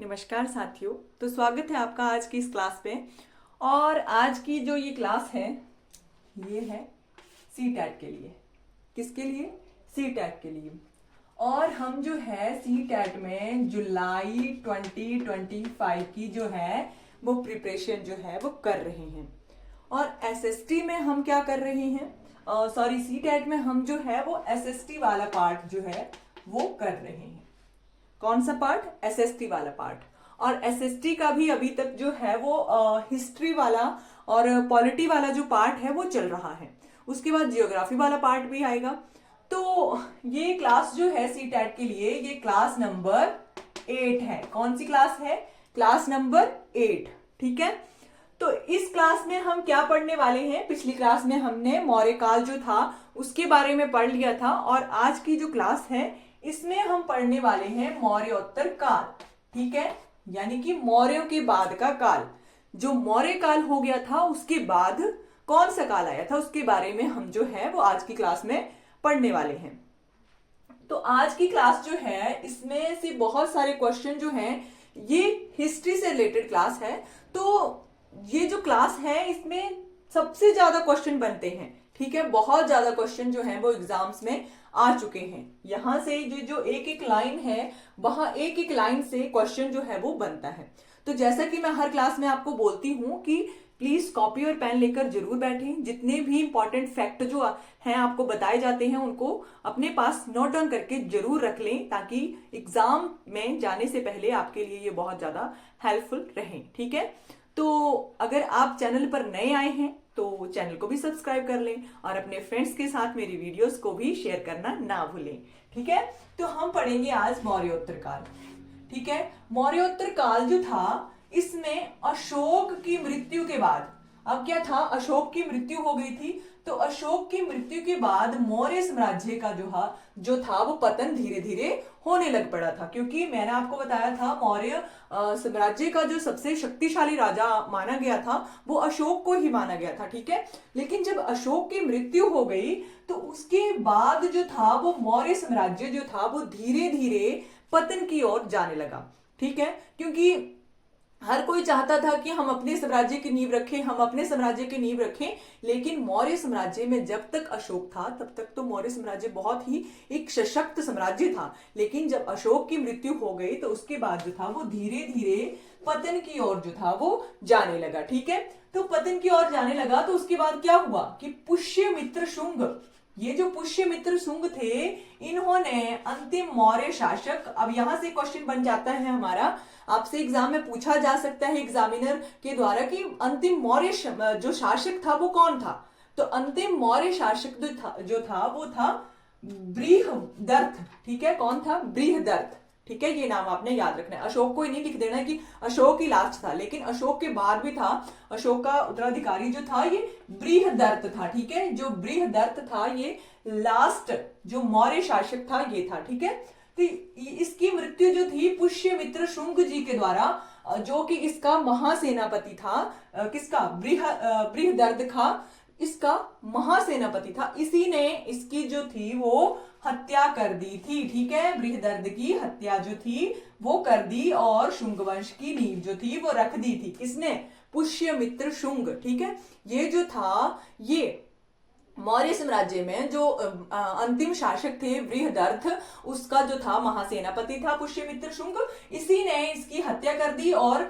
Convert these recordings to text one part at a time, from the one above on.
नमस्कार साथियों। तो स्वागत है आपका आज की इस क्लास में। और आज की जो ये क्लास है ये है सी टैट के लिए। किसके लिए? सी टैट के लिए। और हम जो है सी टैट में जुलाई 2025 की जो है वो प्रिपरेशन जो है वो कर रहे हैं। और एसएसटी में हम क्या कर रहे हैं? सॉरी, सी टैट में हम जो है वो एसएसटी वाला पार्ट जो है वो कर रहे हैं। कौन सा पार्ट? एसएसटी वाला पार्ट। और एसएसटी का भी अभी तक जो है वो हिस्ट्री वाला और पॉलिटी वाला जो पार्ट है वो चल रहा है। उसके बाद जियोग्राफी वाला पार्ट भी आएगा। तो ये क्लास जो है सी टैट के लिए ये क्लास नंबर 8 है। कौन सी क्लास है? Class number 8। ठीक है। तो इस क्लास में हम क्या पढ़ने वाले हैं? पिछली क्लास में हमने मौर्य काल जो था उसके बारे में पढ़ लिया था। और आज की जो क्लास है इसमें हम पढ़ने वाले हैं मौर्योत्तर काल। ठीक है, यानी कि मौर्यों के बाद का काल। जो मौर्य काल हो गया था उसके बाद कौन सा काल आया था उसके बारे में हम जो है वो आज की क्लास में पढ़ने वाले हैं। तो आज की क्लास जो है इसमें से बहुत सारे क्वेश्चन जो हैं ये हिस्ट्री से रिलेटेड क्लास है। तो ये जो क्लास है इसमें सबसे ज्यादा क्वेश्चन बनते हैं। ठीक है, बहुत ज्यादा क्वेश्चन जो है वो एग्जाम्स में आ चुके हैं। यहां से जो एक एक लाइन है वहां एक एक लाइन से क्वेश्चन जो है वो बनता है। तो जैसा कि मैं हर क्लास में आपको बोलती हूं कि प्लीज कॉपी और पेन लेकर जरूर बैठें। जितने भी इंपॉर्टेंट फैक्ट जो हैं आपको बताए जाते हैं उनको अपने पास नोट डाउन करके जरूर रख लें, ताकि एग्जाम में जाने से पहले आपके लिए ये बहुत ज्यादा हेल्पफुल रहे। ठीक है। तो अगर आप चैनल पर नए आए हैं तो चैनल को भी सब्सक्राइब कर लें और अपने फ्रेंड्स के साथ मेरी वीडियोस को भी शेयर करना ना भूलें। ठीक है। तो हम पढ़ेंगे आज मौर्योत्तर काल। ठीक है। मौर्योत्तर काल जो था इसमें अशोक की मृत्यु के बाद, अब क्या था, अशोक की मृत्यु हो गई थी। तो अशोक की मृत्यु के बाद मौर्य साम्राज्य का जो था वो पतन धीरे धीरे होने लग पड़ा था। क्योंकि मैंने आपको बताया था मौर्य साम्राज्य का जो सबसे शक्तिशाली राजा माना गया था वो अशोक को ही माना गया था। ठीक है। लेकिन जब अशोक की मृत्यु हो गई तो उसके बाद जो था वो मौर्य साम्राज्य जो था वो धीरे धीरे पतन की ओर जाने लगा। ठीक है। क्योंकि हर कोई चाहता था कि हम अपने साम्राज्य की नींव रखें, हम अपने साम्राज्य की नींव रखें। लेकिन मौर्य साम्राज्य में जब तक अशोक था तब तक तो मौर्य साम्राज्य बहुत ही एक सशक्त साम्राज्य था। लेकिन जब अशोक की मृत्यु हो गई तो उसके बाद जो था वो धीरे धीरे पतन की ओर जो था वो जाने लगा। ठीक है। तो पतन की ओर जाने लगा तो उसके बाद क्या हुआ कि पुष्यमित्र शुंग, ये जो पुष्यमित्र शुंग थे इन्होंने अंतिम मौर्य शासक, अब यहां से क्वेश्चन बन जाता है हमारा, आपसे एग्जाम में पूछा जा सकता है एग्जामिनर के द्वारा कि अंतिम मौर्य जो शासक था वो कौन था। तो अंतिम मौर्य शासक जो था वो था बृहदर्थ। ठीक है। कौन था? बृहदर्थ। ठीक है, ये नाम आपने याद रखना है। अशोक को ही नहीं लिख देना कि अशोक ही लास्ट था, लेकिन अशोक के बाद भी था। अशोक का उत्तराधिकारी जो था ये बृहदर्थ था। ठीक है। जो बृहदर्थ था ये लास्ट जो मौर्य शासक था ये था। ठीक है। तो इसकी मृत्यु जो थी पुष्यमित्र शुंग जी के द्वारा, जो कि इसका महासेनापति था। किसका? बृहदर्थ का इसका महासेनापति था। इसी ने इसकी जो थी वो हत्या कर दी थी। ठीक है। बृहदर्थ की हत्या जो थी वो कर दी और शुंग वंश की नींव जो थी वो रख दी थी। किसने? पुष्यमित्र शुंग। ठीक है। ये जो था ये मौर्य साम्राज्य में जो अंतिम शासक थे बृहदर्थ, उसका जो था महासेनापति था पुष्यमित्र शुंग, इसी ने इसकी हत्या कर दी और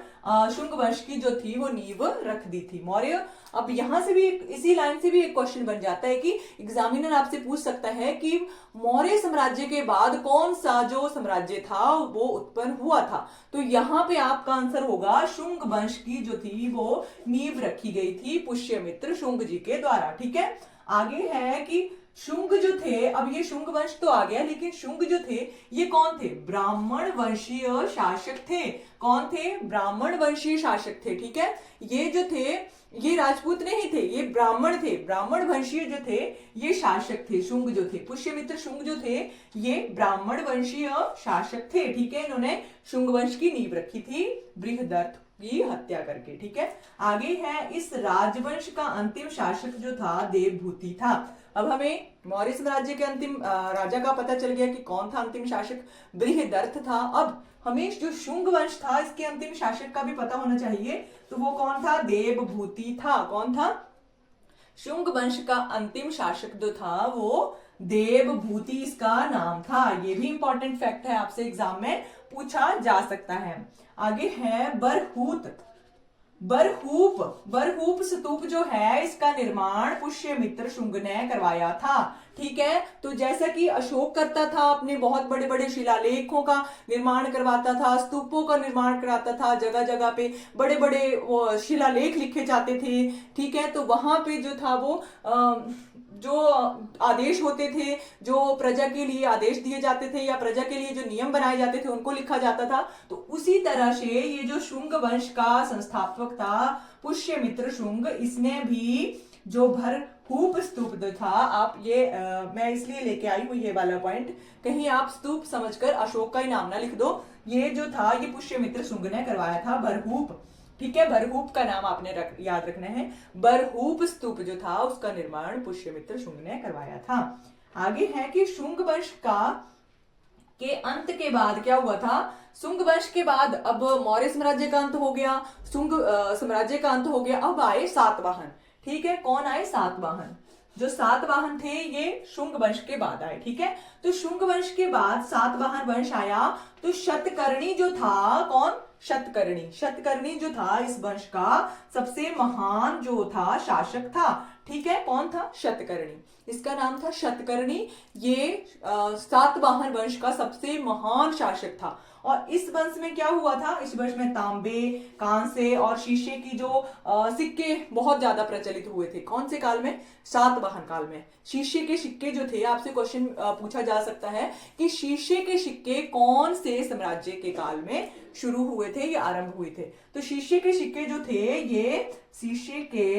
शुंग वंश की जो थी वो नींव रख दी थी मौर्य। अब यहां से भी इसी लाइन से भी एक क्वेश्चन बन जाता है कि एग्जामिनर आपसे पूछ सकता है कि मौर्य साम्राज्य के बाद कौन सा जो साम्राज्य था वो उत्पन्न हुआ था। तो यहाँ पे आपका आंसर होगा शुंग वंश की जो थी वो नींव रखी गई थी पुष्यमित्र शुंग जी के द्वारा। ठीक है। आगे है कि शुंग जो थे, अब ये शुंग वंश तो आ गया, लेकिन शुंग जो थे ये कौन थे? ब्राह्मण वंशीय शासक थे। कौन थे? ब्राह्मण वंशीय शासक थे। ठीक है। ये जो थे ये राजपूत नहीं थे, ये ब्राह्मण थे। ब्राह्मण वंशीय जो थे ये शासक थे। शुंग जो थे, पुष्यमित्र शुंग जो थे ये ब्राह्मण वंशीय शासक थे। ठीक है। इन्होंने शुंग वंश की नींव रखी थी बृहदर्थ की हत्या करके। ठीक है, आगे है इस राजवंश का अंतिम शासक जो था देवभूति था। अब हमें मौर्य साम्राज्य के अंतिम राजा का पता चल गया कि कौन था अंतिम शासक, बृहदर्थ था। अब हमें जो शुंग वंश था इसके अंतिम शासक का भी पता होना चाहिए, तो वो कौन था, देवभूति था। कौन था, शुंग वंश का अंतिम शासक जो था वो देवभूति इसका नाम था। ये भी इंपॉर्टेंट फैक्ट है, आपसे एग्जाम में पूछा जा सकता है। आगे है बरहूत, बरहूप स्तूप जो है इसका निर्माण पुष्यमित्र शुंग ने करवाया था। ठीक है, तो जैसा कि अशोक करता था, अपने बहुत बड़े बड़े शिलालेखों का निर्माण करवाता था, स्तूपों का निर्माण कराता था, जगह जगह पे बड़े बड़े वो शिलालेख लिखे जाते थे। ठीक है, तो वहां पे जो था वो जो आदेश होते थे, जो प्रजा के लिए आदेश दिए जाते थे या प्रजा के लिए जो नियम बनाए जाते थे उनको लिखा जाता था। तो उसी तरह से ये जो शुंग वंश का संस्थापक था पुष्यमित्र शुंग, इसने भी जो भरहूप स्तूप जो था, आप ये मैं इसलिए लेके आई हूं ये वाला पॉइंट, कहीं आप स्तूप समझकर अशोक का ही नाम ना लिख दो। ये जो था ये पुष्यमित्र शुंग ने करवाया था, बरहूप। ठीक है, बरहूप का नाम आपने याद रखना है। बरहूप स्तूप जो था उसका निर्माण पुष्यमित्र शुंग ने करवाया था। आगे है कि शुंग वंश के अंत के बाद क्या हुआ था, शुंग वंश के बाद अब मौर्य साम्राज्य का अंत हो गया, शुंग साम्राज्य का अंत हो गया, अब आए सातवाहन। ठीक है, कौन आए, सातवाहन। जो सातवाहन थे ये शुंग वंश के बाद आए। ठीक है, तो शुंग वंश के बाद सातवाहन वंश आया, तो शतकर्णी जो था, कौन, शतकर्णी जो था इस वंश का सबसे महान जो था शासक था। ठीक है, कौन था, शतकर्णी, इसका नाम था शतकर्णी। ये सातवाहन वंश का सबसे महान शासक था। और इस वंश में क्या हुआ था, इस वंश में तांबे, कांसे और शीशे की जो सिक्के बहुत ज्यादा प्रचलित हुए थे। कौन से काल में, सातवाहन काल में। शीशे के सिक्के जो थे, आपसे क्वेश्चन पूछा जा सकता है कि शीशे के सिक्के कौन से साम्राज्य के काल में शुरू हुए थे या आरंभ हुए थे। तो शीशे के सिक्के जो थे ये शीशे के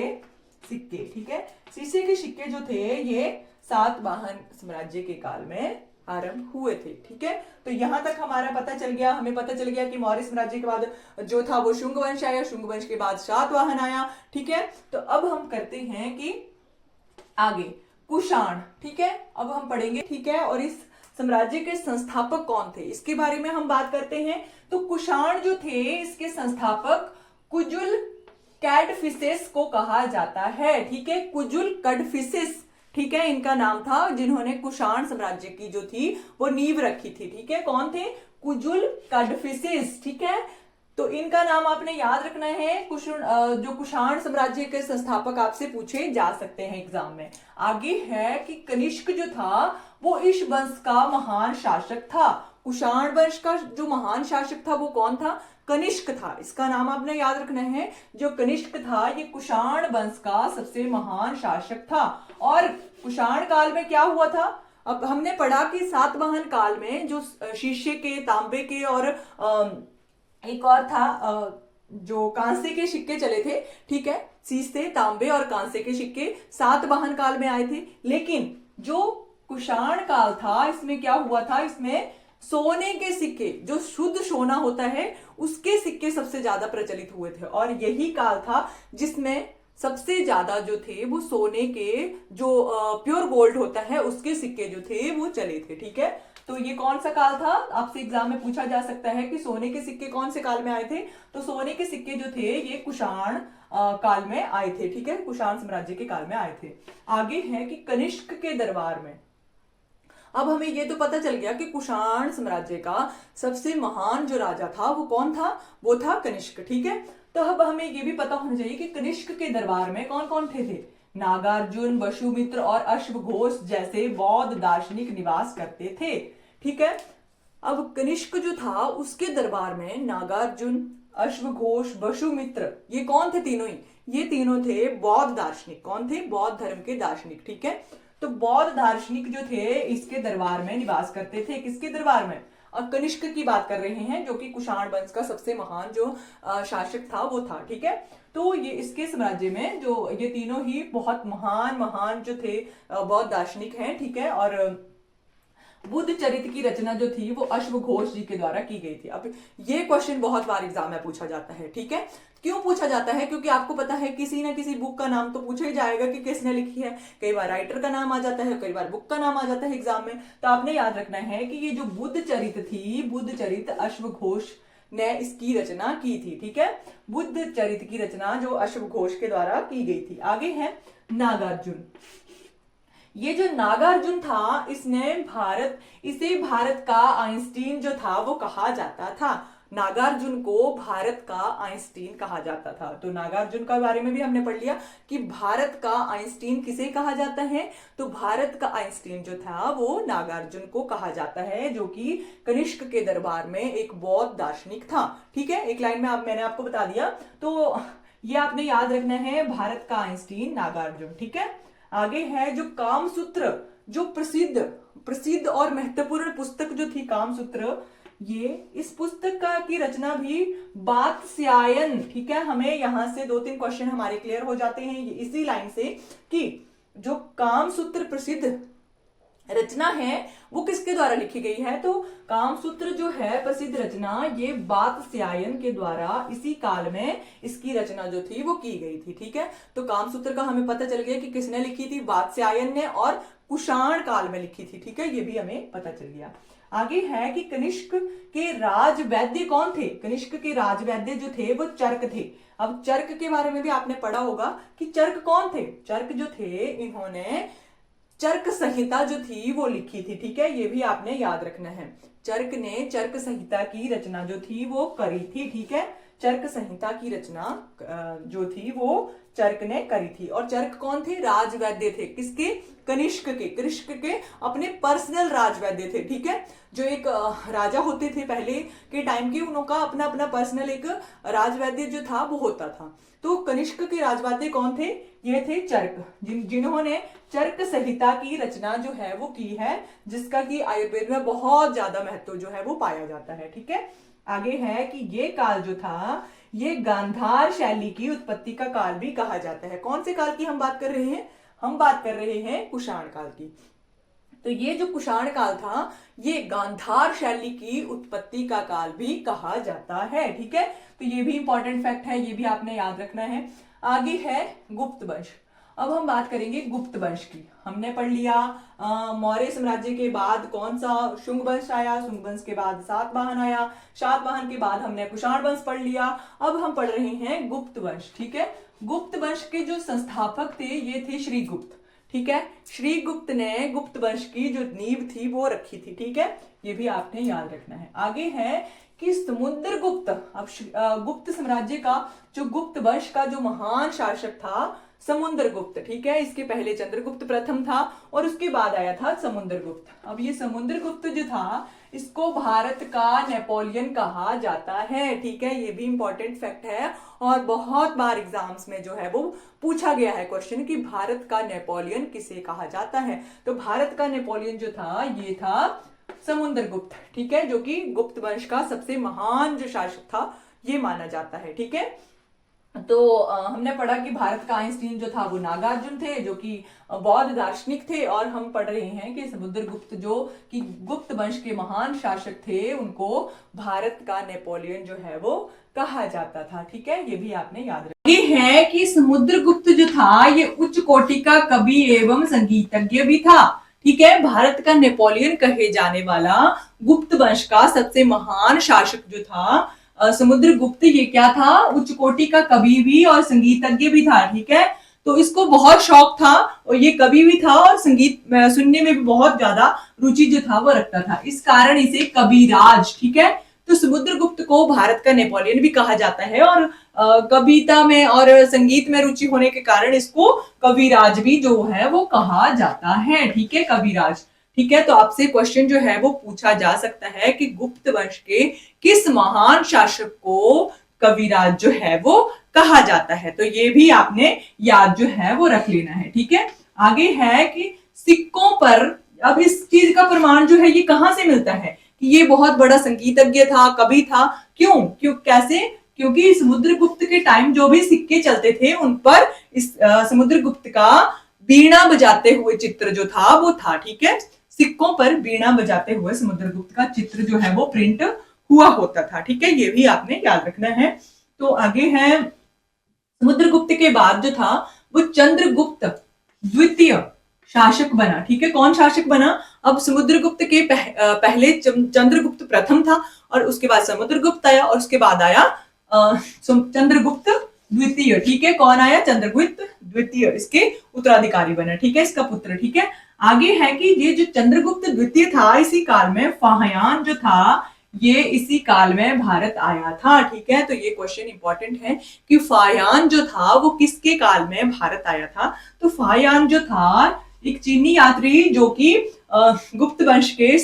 सिक्के, ठीक है, शीशे के सिक्के जो थे ये सातवाहन साम्राज्य के काल में आरंभ हुए थे। ठीक है, तो यहां तक हमारा पता चल गया, हमें पता चल गया कि मौर्य साम्राज्य के बाद जो था वो शुंग वंश आया, शुंग वंश के बाद सातवाहन आया। ठीक है, तो अब हम करते हैं कि आगे कुषाण। ठीक है, अब हम पढ़ेंगे। ठीक है, और इस साम्राज्य के संस्थापक कौन थे इसके बारे में हम बात करते हैं। तो कुषाण जो थे इसके संस्थापक कुजुल कैडफिसेस को कहा जाता है। ठीक है, कुजुल कैडफिसेस, ठीक है, इनका नाम था, जिन्होंने कुषाण साम्राज्य की जो थी वो नींव रखी थी। ठीक है, कौन थे, कुजुल कैडफिसेस। ठीक है, तो इनका नाम आपने याद रखना है। जो कुषाण साम्राज्य के संस्थापक आपसे पूछे जा सकते हैं एग्जाम में। आगे है कि कनिष्क जो था वो इस वंश का महान शासक था। कुषाण वंश का जो महान शासक था वो कौन था, कनिष्क था। इसका नाम आपने याद रखना है। जो कनिष्क था ये कुषाण वंश का सबसे महान शासक था। और कुषाण काल में क्या हुआ था, अब हमने पढ़ा कि सातवाहन काल में जो शीशे के, तांबे के और एक और था जो कांसे के सिक्के चले थे। ठीक है, शीशे, तांबे और कांसे के सिक्के सातवाहन काल में आए थे। लेकिन जो कुषाण काल था इसमें क्या हुआ था, इसमें सोने के सिक्के, जो शुद्ध सोना होता है उसके सिक्के सबसे ज्यादा प्रचलित हुए थे। और यही काल था जिसमें सबसे ज्यादा जो थे वो सोने के, जो प्योर गोल्ड होता है उसके सिक्के जो थे वो चले थे। ठीक है, तो ये कौन सा काल था, आपसे एग्जाम में पूछा जा सकता है कि सोने के सिक्के कौन से काल में आए थे। तो सोने के सिक्के जो थे ये कुषाण काल में आए थे। ठीक है, कुषाण साम्राज्य के काल में आए थे। आगे है कि कनिष्क के दरबार में, अब हमें ये तो पता चल गया कि कुषाण साम्राज्य का सबसे महान जो राजा था वो कौन था, वो था कनिष्क। ठीक है, तो अब हमें ये भी पता होना चाहिए कि कनिष्क के दरबार में कौन कौन थे। नागार्जुन, वसुमित्र और अश्वघोष जैसे बौद्ध दार्शनिक निवास करते थे। ठीक है, अब कनिष्क जो था उसके दरबार में नागार्जुन, अश्वघोष, वसुमित्र, ये कौन थे, तीनों ही, ये तीनों थे बौद्ध दार्शनिक। कौन थे, बौद्ध धर्म के दार्शनिक। ठीक है, तो बौद्ध दार्शनिक जो थे इसके दरबार में निवास करते थे। किसके दरबार में, अब कनिष्क की बात कर रहे हैं जो कि कुषाण वंश का सबसे महान जो शासक था वो था। ठीक है, तो ये इसके साम्राज्य में जो ये तीनों ही बहुत महान महान जो थे बौद्ध दार्शनिक हैं। ठीक है, और बुद्ध चरित्र की रचना जो थी वो अश्वघोष जी के द्वारा की गई थी। अब ये क्वेश्चन बहुत बार एग्जाम में पूछा जाता है, ठीक है। क्यों पूछा जाता है? क्योंकि आपको पता है किसी ना किसी बुक का नाम तो पूछा ही जाएगा कि किसने लिखी है। कई बार राइटर का नाम आ जाता है, कई बार बुक का नाम आ जाता है एग्जाम में। तो आपने याद रखना है कि ये जो बुद्ध चरित्र थी, बुद्ध चरित्र अश्वघोष ने इसकी रचना की थी, ठीक है। बुद्ध चरित्र की रचना जो अश्वघोष के द्वारा की गई थी। आगे है नागार्जुन। ये जो नागार्जुन था, इसे भारत का आइंस्टीन जो था वो कहा जाता था। नागार्जुन को भारत का आइंस्टीन कहा जाता था। तो नागार्जुन के बारे में भी हमने पढ़ लिया कि भारत का आइंस्टीन किसे कहा जाता है। तो भारत का आइंस्टीन जो था वो नागार्जुन को कहा जाता है, जो कि कनिष्क के दरबार में एक बौद्ध दार्शनिक था, ठीक है। एक लाइन में मैंने आपको बता दिया। तो ये आपने याद रखना है, भारत का आइंस्टीन नागार्जुन, ठीक है। आगे है जो कामसूत्र, जो प्रसिद्ध और महत्वपूर्ण पुस्तक जो थी कामसूत्र, ये इस पुस्तक की रचना भी वात्स्यायन, ठीक है। हमें यहां से 2-3 क्वेश्चन हमारे क्लियर हो जाते हैं इसी लाइन से कि जो कामसूत्र प्रसिद्ध रचना है वो किसके द्वारा लिखी गई है। तो कामसूत्र जो है प्रसिद्ध रचना, ये वात्स्यायन के द्वारा इसी काल में इसकी रचना जो थी वो की गई थी, ठीक है। तो कामसूत्र का हमें पता चल गया कि किसने लिखी थी, वात्स्यायन ने, और कुषाण काल में लिखी थी, ठीक है। ये भी हमें पता चल गया। आगे है कि कनिष्क के राजवैद्य कौन थे। कनिष्क के राजवैद्य जो थे वो चर्क थे। अब चर्क के बारे में भी आपने पढ़ा होगा कि चर्क कौन थे। चर्क जो थे, इन्होंने चर्क संहिता जो थी वो लिखी थी, ठीक है। ये भी आपने याद रखना है। चर्क ने चर्क संहिता की रचना जो थी वो करी थी, ठीक है। चर्क संहिता की रचना जो थी वो चर्क ने करी थी। और चर्क कौन थे? राजवैद्य थे। किसके? कनिष्क के अपने पर्सनल राजवैद्य थे, ठीक है। जो एक राजा होते थे पहले के टाइम के, उनका अपना अपना पर्सनल एक राजवैद्य जो था वो होता था। तो कनिष्क के राजवैद्य कौन थे? ये थे चर्क, जिन्होंने चर्क संहिता की रचना जो है वो की है, जिसका कि आयुर्वेद में बहुत ज्यादा महत्व जो है वो पाया जाता है, ठीक है। आगे है कि ये काल जो था, ये गांधार शैली की उत्पत्ति का काल भी कहा जाता है। कौन से काल की हम बात कर रहे हैं? हम बात कर रहे हैं कुषाण काल की। तो ये जो कुषाण काल था, ये गांधार शैली की उत्पत्ति का काल भी कहा जाता है, ठीक है। तो ये भी इंपॉर्टेंट फैक्ट है, ये भी आपने याद रखना है। आगे है गुप्त वंश। अब हम बात करेंगे गुप्त वंश की। हमने पढ़ लिया मौर्य साम्राज्य के बाद कौन सा शुंग वंश आया, शुंग वंश के बाद सातवाहन आया, सातवाहन के बाद हमने कुषाण वंश पढ़ लिया। अब हम पढ़ रहे हैं गुप्त वंश, ठीक है। गुप्त वंश के जो संस्थापक थे ये थे श्रीगुप्त, ठीक है। श्रीगुप्त ने गुप्त वंश की जो नींव थी वो रखी थी, ठीक है। ये भी आपने याद रखना है। आगे है कि समुद्रगुप्त, अब गुप्त साम्राज्य का जो गुप्त वंश का जो महान शासक था समुद्रगुप्त, ठीक है। इसके पहले चंद्रगुप्त प्रथम था और उसके बाद आया था समुद्रगुप्त। अब ये समुद्रगुप्त जो था, इसको भारत का नेपोलियन कहा जाता है, ठीक है। ये भी इंपॉर्टेंट फैक्ट है और बहुत बार एग्जाम्स में जो है वो पूछा गया है क्वेश्चन कि भारत का नेपोलियन किसे कहा जाता है। तो भारत का नेपोलियन जो था ये था समुद्रगुप्त, ठीक है, जो कि गुप्त वंश का सबसे महान जो शासक था ये माना जाता है, ठीक है। तो हमने पढ़ा कि भारत का आइंस्टीन जो था वो नागार्जुन थे, जो कि बौद्ध दार्शनिक थे। और हम पढ़ रहे हैं कि समुद्रगुप्त जो कि गुप्त वंश के महान शासक थे, उनको भारत का नेपोलियन जो है वो कहा जाता था, ठीक है। ये भी आपने याद रखना। ये है कि समुद्रगुप्त जो था ये उच्च कोटि का कवि एवं संगीतज्ञ भी था, ठीक है। भारत का नेपोलियन कहे जाने वाला गुप्त वंश का सबसे महान शासक जो था समुद्रगुप्त, ये क्या था? उच्च कोटि का कवि भी और संगीतज्ञ भी था, ठीक है। तो इसको बहुत शौक था और ये कवि भी था और संगीत सुनने में भी बहुत ज्यादा रुचि जो था वो रखता था। इस कारण इसे कविराज, ठीक है। तो समुद्रगुप्त को भारत का नेपोलियन भी कहा जाता है और कविता में और संगीत में रुचि होने के कारण इसको कविराज भी जो है वो कहा जाता है, ठीक है, कविराज, ठीक है। तो आपसे क्वेश्चन जो है वो पूछा जा सकता है कि गुप्त वंश के किस महान शासक को कविराज जो है वो कहा जाता है। तो ये भी आपने याद जो है वो रख लेना है, ठीक है। आगे है कि सिक्कों पर, अब इस चीज का प्रमाण जो है ये कहां से मिलता है कि ये बहुत बड़ा संगीतज्ञ था, कवि था। क्यों कैसे? क्योंकि समुद्रगुप्त के टाइम जो भी सिक्के चलते थे उन पर इस समुद्रगुप्त का वीणा बजाते हुए चित्र जो था वो था, ठीक है। सिक्कों पर वीणा बजाते हुए समुद्रगुप्त का चित्र जो है वो प्रिंट हुआ होता था। ठीक है, ये भी आपने याद रखना है। तो आगे है, समुद्रगुप्त के बाद जो था वो चंद्रगुप्त द्वितीय शासक बना। ठीक है, कौन शासक बना? अब समुद्रगुप्त के पहले चंद्रगुप्त प्रथम था, और उसके बाद समुद्रगुप्त आया, और उसके बाद आया चंद्रगुप्त द्वितीय। ठीक है, कौन आया? चंद्रगुप्त द्वितीय इसके उत्तराधिकारी बना। ठीक है, इसका पुत्र। ठीक है, आगे है कि ये जो चंद्रगुप्त द्वितीय था, इसी काल में फाहयान जो था ये इसी काल में भारत आया था। ठीक है, तो ये क्वेश्चन इंपॉर्टेंट है कि फाहयान जो था वो किसके काल में भारत आया था? तो फाहयान जो था एक चीनी यात्री जो कि गुप्त वंश के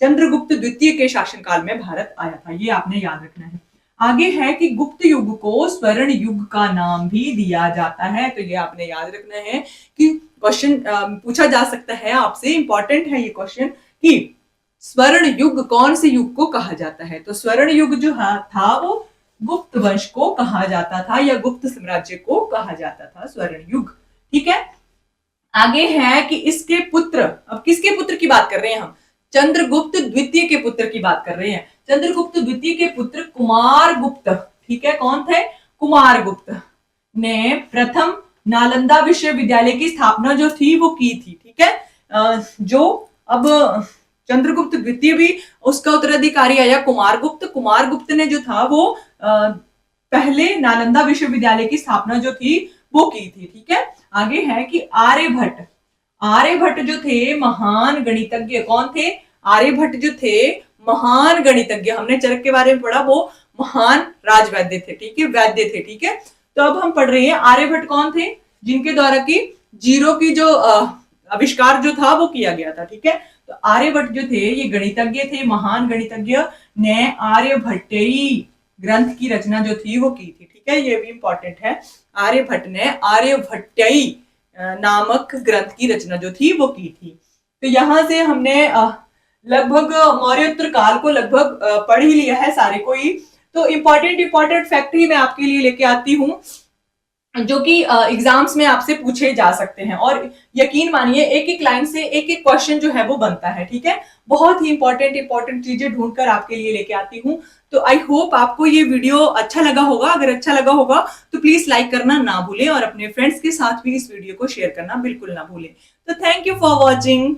चंद्रगुप्त द्वितीय के शासनकाल में भारत आया था। ये आपने याद रखना है। आगे है कि गुप्त युग को स्वर्ण युग का नाम भी दिया जाता है। तो ये आपने याद रखना है कि क्वेश्चन पूछा जा सकता है आपसे, इंपॉर्टेंट है ये क्वेश्चन कि स्वर्ण युग कौन से युग को कहा जाता है? तो स्वर्ण युग जो था वो गुप्त वंश को कहा जाता था, या गुप्त साम्राज्य को कहा जाता था स्वर्ण युग। ठीक है, आगे है कि इसके पुत्र, अब किसके पुत्र की बात कर रहे हैं हम? चंद्रगुप्त द्वितीय के पुत्र की बात कर रहे हैं। चंद्रगुप्त द्वितीय के पुत्र कुमारगुप्त, ठीक है, कौन थे? कुमारगुप्त ने प्रथम नालंदा विश्वविद्यालय की स्थापना जो थी वो की थी। ठीक है, जो अब चंद्रगुप्त द्वितीय भी उसका उत्तराधिकारी आया कुमारगुप्त। कुमारगुप्त ने जो था वो पहले नालंदा विश्वविद्यालय की स्थापना जो थी वो की थी। ठीक है, आगे है कि आर्यभट्ट, आर्यभट्ट जो थे महान गणितज्ञ। कौन थे? आर्यभट्ट जो थे महान गणितज्ञ। हमने चरक के बारे में पढ़ा, वो महान राजवैद्य थे। ठीक है, वैद्य थे। ठीक है, तो अब हम पढ़ रहे हैं आर्यभट्ट कौन थे? जिनके द्वारा की जीरो की जो आविष्कार जो था वो किया गया था। ठीक है, तो आर्यभट्ट जो थे ये गणितज्ञ थे, महान गणितज्ञ ने आर्यभट्टयी ग्रंथ की रचना जो थी वो की थी। ठीक है, ये भी इंपॉर्टेंट है। आर्यभट्ट ने आर्यभट्टयी नामक ग्रंथ की रचना जो थी वो की थी। तो यहां से हमने लगभग मौर्योत्तर काल को लगभग पढ़ ही लिया है सारे को ही। तो इंपॉर्टेंट फैक्ट ही मैं आपके लिए लेके आती हूँ जो कि एग्जाम्स में आपसे पूछे जा सकते हैं, और यकीन मानिए एक एक लाइन से एक एक क्वेश्चन जो है वो बनता है। ठीक है, बहुत ही इंपॉर्टेंट चीजें ढूंढकर आपके लिए लेके आती हूँ। तो आई होप आपको ये वीडियो अच्छा लगा होगा। अगर अच्छा लगा होगा तो प्लीज लाइक करना ना भूलें, और अपने फ्रेंड्स के साथ भी इस वीडियो को शेयर करना बिल्कुल ना भूलें। तो थैंक यू फॉर वॉचिंग।